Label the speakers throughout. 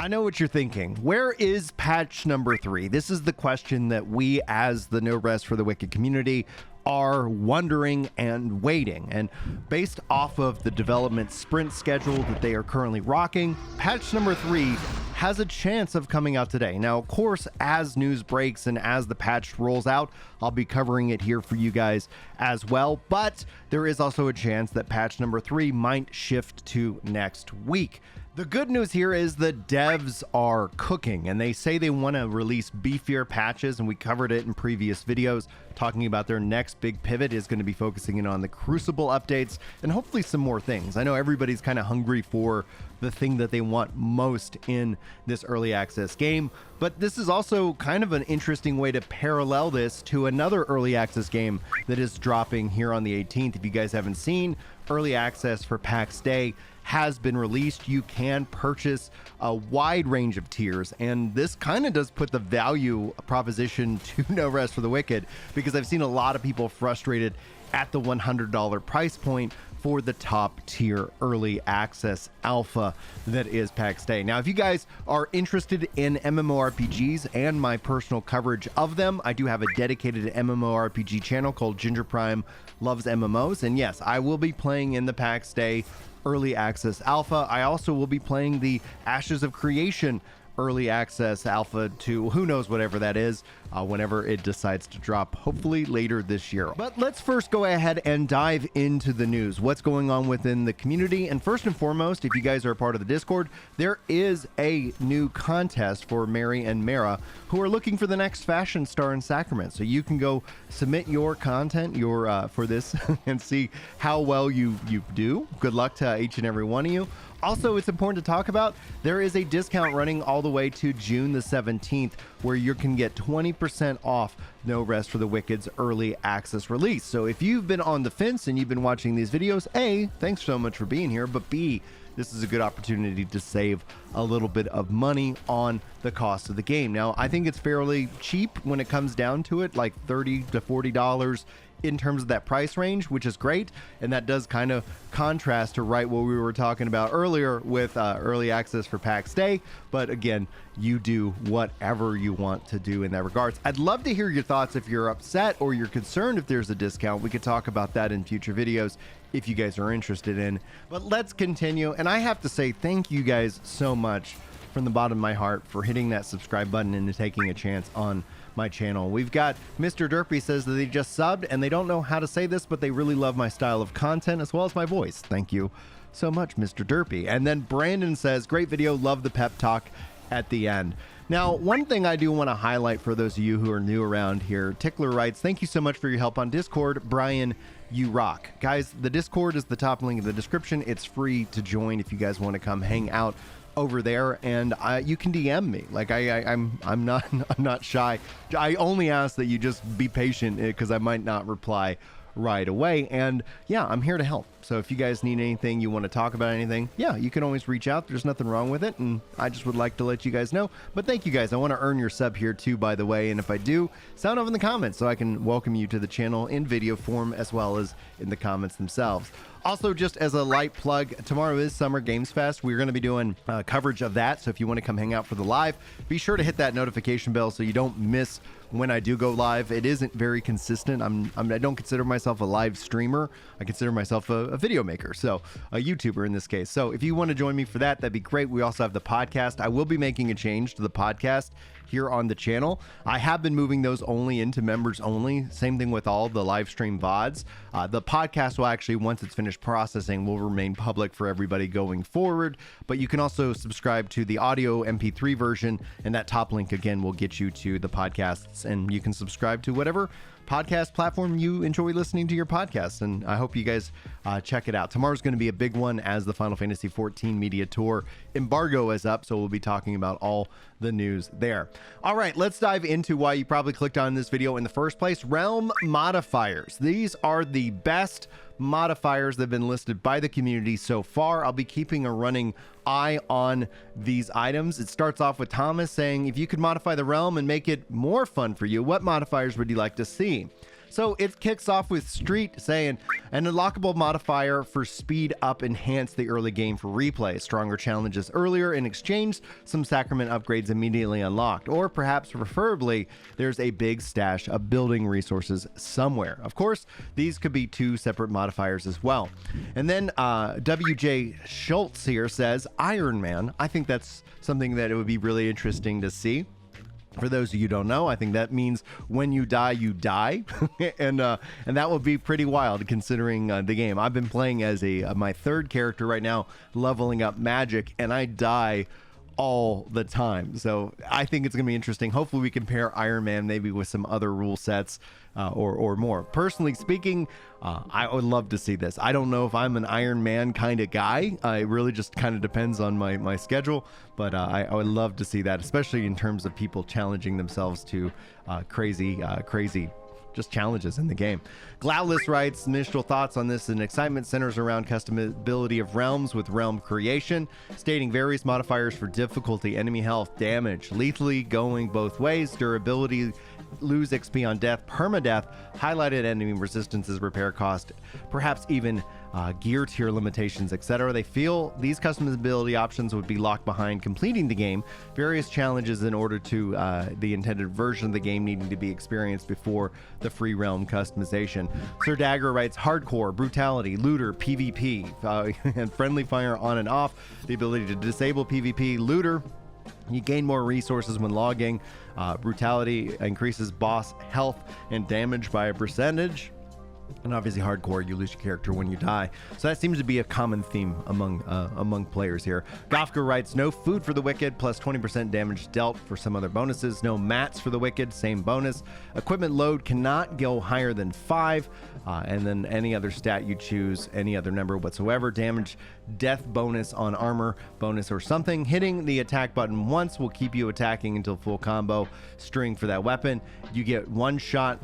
Speaker 1: I know what you're thinking. Where is patch number 3? This is the question that we, as the No Rest for the Wicked community, are wondering and waiting. And based off of the development sprint schedule that they are currently rocking, patch number 3 has a chance of coming out today. Now, of course, as news breaks and as the patch rolls out, I'll be covering it here for you guys as well. But there is also a chance that patch number 3 might shift to next week. The good news here is the devs are cooking, and they say they want to release beefier patches, and we covered it in previous videos talking about their next big pivot is going to be focusing in on the Crucible updates and hopefully some more things. I know everybody's kind of hungry for the thing that they want most in this early access game, but this is also kind of an interesting way to parallel this to another early access game that is dropping here on the 18th. If you guys haven't seen, early access for PAX Day has been released. You can purchase a wide range of tiers, and this kind of does put the value proposition to No Rest for the Wicked, because I've seen a lot of people frustrated at the $100 price point for the top tier early access alpha that is PAX Day. Now, if you guys are interested in MMORPGs and my personal coverage of them, I do have a dedicated MMORPG channel called Ginger Prime Loves MMOs, and yes, I will be playing in the PAX Day early access alpha. I also will be playing the Ashes of Creation early access alpha to who knows whatever that is, whenever it decides to drop, hopefully later this year. But let's first go ahead and dive into the news, what's going on within the community. And first and foremost, if you guys are a part of the Discord, there is a new contest for Mary and Mara, who are looking for the next fashion star in Sacramento. So you can go submit your content for this and see how well you do. Good luck to each and every one of you. Also, it's important to talk about, there is a discount running all the way to June the 17th, where you can get 20% off No Rest for the Wicked's early access release. So if you've been on the fence and you've been watching these videos, A, thanks so much for being here, but B, this is a good opportunity to save a little bit of money on the cost of the game. Now, I think it's fairly cheap when it comes down to it, like $30 to $40 in terms of that price range, which is great. And that does kind of contrast to what we were talking about earlier with early access for PAX Day. But again, you do whatever you want to do in that regards. I'd love to hear your thoughts if you're upset or you're concerned if there's a discount. We could talk about that in future videos if you guys are interested in. But let's continue. And I have to say thank you guys so much from the bottom of my heart for hitting that subscribe button and taking a chance on my channel. We've got Mr. Derpy says that they just subbed and they don't know how to say this, but they really love my style of content as well as my voice. Thank you so much, Mr. Derpy. And then Brandon says, great video, love the pep talk at the end. Now, one thing I do want to highlight for those of you who are new around here, Tickler writes, thank you so much for your help on Discord. Brian, you rock. Guys, the Discord is the top link in the description. It's free to join if you guys want to come hang out over there, and you can DM me. Like I'm not shy. I only ask that you just be patient, because I might not reply right away. And yeah, I'm here to help. So if you guys need anything, you want to talk about anything, yeah, you can always reach out. There's nothing wrong with it, and I just would like to let you guys know. But thank you guys. I want to earn your sub here too, by the way, and if I do, sound off in the comments so I can welcome you to the channel in video form as well as in the comments themselves. Also, just as a light plug, tomorrow is Summer Games Fest. We're going to be doing coverage of that, so if you want to come hang out for the live, be sure to hit that notification bell so you don't miss when I do go live. It isn't very consistent. I don't consider myself a live streamer. I consider myself a video maker, so a YouTuber in this case. So if you want to join me for that, that'd be great. We also have the podcast. I will be making a change to the podcast here on the channel. I have been moving those only into members only. Same thing with all the live stream VODs. The podcast will actually, once it's finished processing, will remain public for everybody going forward. But you can also subscribe to the audio MP3 version, and that top link again will get you to the podcasts, and you can subscribe to whatever podcast platform you enjoy listening to your podcast. And I hope you guys check it out. Tomorrow's going to be a big one as the Final Fantasy XIV Media Tour embargo is up, so we'll be talking about all the news there. All right, let's dive into why you probably clicked on this video in the first place. Realm modifiers. These are the best modifiers that have been listed by the community so far. I'll be keeping a running eye on these items. It starts off with Thomas saying, if you could modify the realm and make it more fun for you, what modifiers would you like to see? So it kicks off with Street saying, an unlockable modifier for speed up enhance the early game for replay. Stronger challenges earlier in exchange, some Sacrament upgrades immediately unlocked. Or perhaps preferably, there's a big stash of building resources somewhere. Of course, these could be 2 separate modifiers as well. And then WJ Schultz here says, Iron Man. I think that's something that it would be really interesting to see. For those of you who don't know, I think that means when you die, and that would be pretty wild considering the game. I've been playing as my 3rd character right now, leveling up magic, and I die all the time. So I think it's gonna be interesting. Hopefully we can pair Iron Man maybe with some other rule sets or more. Personally speaking, I would love to see this. I don't know if I'm an Iron Man kind of guy. It really just kind of depends on my schedule, but I would love to see that, especially in terms of people challenging themselves to crazy just challenges in the game. Gladless writes, initial thoughts on this and excitement centers around customability of realms with realm creation, stating various modifiers for difficulty, enemy health, damage, lethally going both ways, durability, lose XP on death, permadeath, highlighted enemy resistances, repair cost, perhaps even gear tier limitations, etc. They feel these customizability options would be locked behind completing the game, various challenges in order to the intended version of the game needing to be experienced before the free realm customization. Sir Dagger writes, hardcore, brutality, looter, PvP, and friendly fire on and off, the ability to disable PvP, looter, you gain more resources when logging. Brutality increases boss health and damage by a percentage. And obviously hardcore, you lose your character when you die. So that seems to be a common theme among players here. Gofka writes, no food for the wicked, plus 20% damage dealt for some other bonuses. No mats for the wicked, same bonus. Equipment load cannot go higher than 5. And then any other stat you choose, any other number whatsoever. Damage, death bonus on armor, bonus or something. Hitting the attack button once will keep you attacking until full combo. String for that weapon. You get one shot,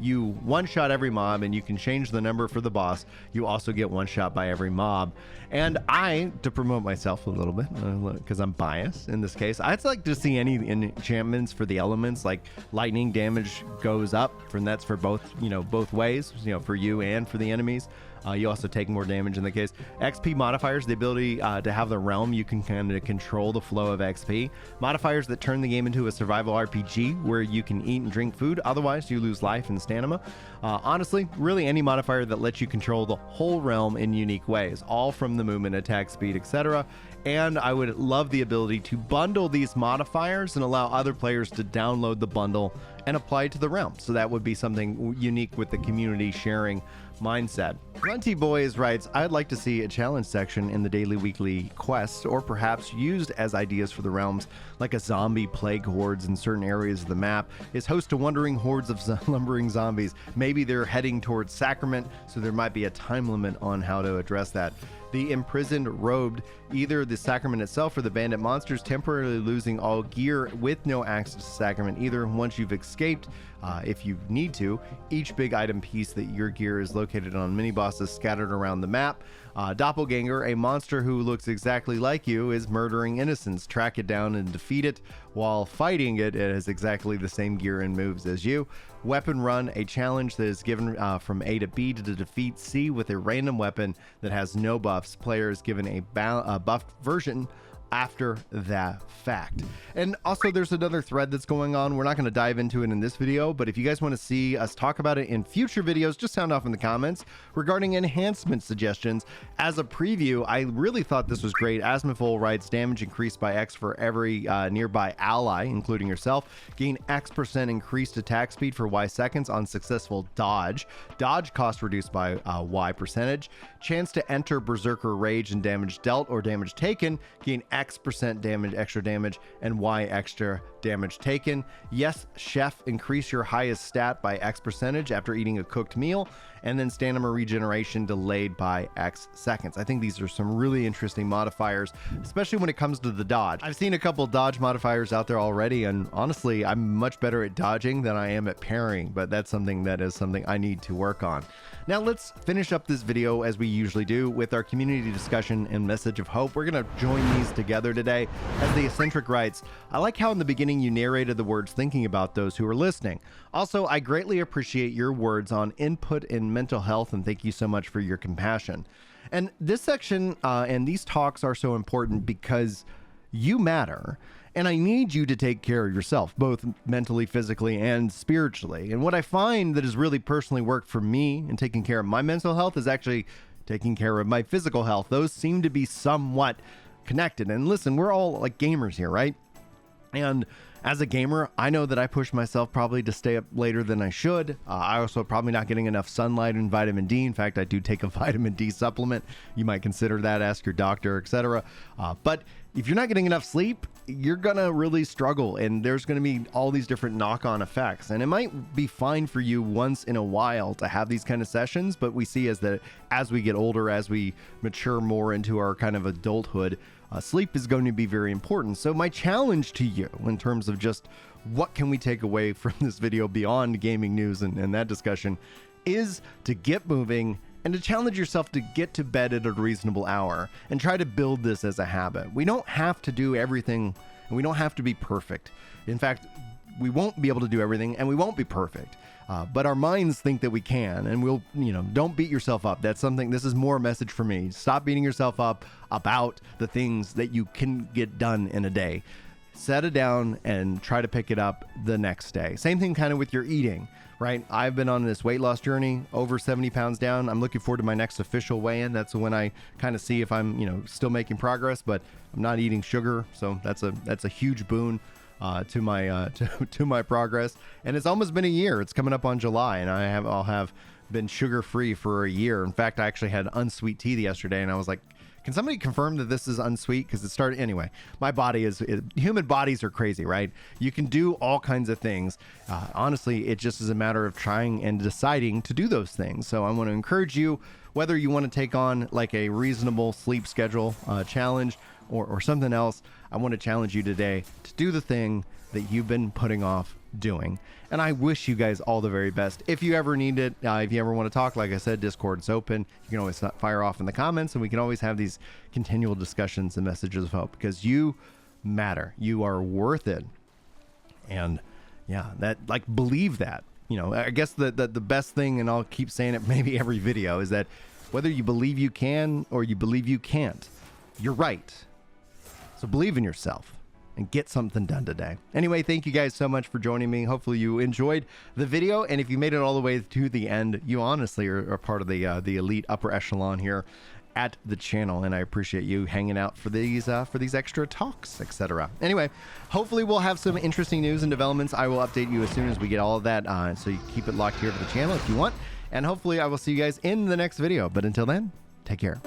Speaker 1: you one shot every mob, and you can change the number for the boss. You also get one shot by every mob. And I, to promote myself a little bit, because I'm biased in this case, I'd like to see any enchantments for the elements, like lightning damage goes up, and that's for both, both ways, for you and for the enemies. You also take more damage in the case. XP modifiers, the ability to have the realm, you can kind of control the flow of XP. Modifiers that turn the game into a survival RPG where you can eat and drink food, otherwise you lose life and stamina. Honestly, really any modifier that lets you control the whole realm in unique ways, all from the movement, attack speed, etc. And I would love the ability to bundle these modifiers and allow other players to download the bundle and apply it to the realm. So that would be something unique with the community sharing mindset. Runty Boys writes, I'd like to see a challenge section in the daily weekly quests, or perhaps used as ideas for the realms, like a zombie plague hordes in certain areas of the map is host to wandering hordes of lumbering zombies. Maybe they're heading towards Sacramento, so there might be a time limit on how to address that. The imprisoned robed, either the Sacrament itself or the bandit monsters, temporarily losing all gear with no access to Sacrament either once you've escaped. If you need to, each big item piece that your gear is located on mini bosses scattered around the map. Doppelganger, a monster who looks exactly like you, is murdering innocents. Track it down and defeat it. While fighting it, it has exactly the same gear and moves as you. Weapon Run, a challenge that is given from A to B to defeat C with a random weapon that has no buffs. Player is given a buffed version after that fact. And also there's another thread that's going on. We're not going to dive into it in this video, but if you guys want to see us talk about it in future videos, just sound off in the comments regarding enhancement suggestions. As a preview, I really thought this was great. Asmafol writes, damage increased by X for every nearby ally, including yourself. Gain X% increased attack speed for Y seconds on successful dodge. Dodge cost reduced by Y percentage. Chance to enter Berserker Rage and damage dealt or damage taken. Gain X% damage, extra damage, and Y extra damage taken. Yes, Chef, increase your highest stat by X percentage after eating a cooked meal. And then stamina regeneration delayed by X seconds. I think these are some really interesting modifiers, especially when it comes to the dodge. I've seen a couple dodge modifiers out there already, and honestly, I'm much better at dodging than I am at parrying, but that's something I need to work on. Now let's finish up this video as we usually do with our community discussion and message of hope. We're gonna join these together today. As the Eccentric writes, I like how in the beginning you narrated the words thinking about those who are listening. Also, I greatly appreciate your words on input in mental health, and thank you so much for your compassion. And this section and these talks are so important because you matter. And I need you to take care of yourself, both mentally, physically, and spiritually. And what I find that has really personally worked for me in taking care of my mental health is actually taking care of my physical health. Those seem to be somewhat connected. And listen, we're all like gamers here, right? And as a gamer, I know that I push myself probably to stay up later than I should. I also probably not getting enough sunlight and vitamin D. In fact, I do take a vitamin D supplement. You might consider that, ask your doctor, etc. But if you're not getting enough sleep, you're going to really struggle, and there's going to be all these different knock-on effects. And it might be fine for you once in a while to have these kind of sessions, but we see as we get older, as we mature more into our kind of adulthood, sleep is going to be very important. So my challenge to you in terms of just what can we take away from this video beyond gaming news and that discussion is to get moving and to challenge yourself to get to bed at a reasonable hour and try to build this as a habit. We don't have to do everything, and we don't have to be perfect. In fact, we won't be able to do everything, and we won't be perfect. But our minds think that we can, and we'll, don't beat yourself up. That's something, this is more a message for me. Stop beating yourself up about the things that you can get done in a day. Set it down and try to pick it up the next day. Same thing kind of with your eating, right? I've been on this weight loss journey, over 70 pounds down. I'm looking forward to my next official weigh-in. That's when I kind of see if I'm, still making progress, but I'm not eating sugar. So that's a huge boon to my progress. And it's almost been a year. It's coming up on July, and I'll have been sugar-free for a year. In fact, I actually had unsweet tea yesterday, and I was like, can somebody confirm that this is unsweet? Because it started anyway. My body human bodies are crazy, right? You can do all kinds of things. Honestly, it just is a matter of trying and deciding to do those things. So I want to encourage you, whether you want to take on like a reasonable sleep schedule challenge or something else, I want to challenge you today to do the thing that you've been putting off doing. And I wish you guys all the very best. If you ever need it, if you ever want to talk, like I said, Discord's open. You can always fire off in the comments, and we can always have these continual discussions and messages of hope, because you matter. You are worth it. And yeah, believe that. I guess the best thing, and I'll keep saying it maybe every video, is that whether you believe you can or you believe you can't, you're right. So believe in yourself and get something done today. Anyway, thank you guys so much for joining me. Hopefully you enjoyed the video, and if you made it all the way to the end, you honestly are part of the elite upper echelon here at the channel, and I appreciate you hanging out for these extra talks, etc. Anyway, hopefully we'll have some interesting news and developments. I will update you as soon as we get all of that, so you keep it locked here to the channel if you want, and hopefully I will see you guys in the next video. But until then, take care.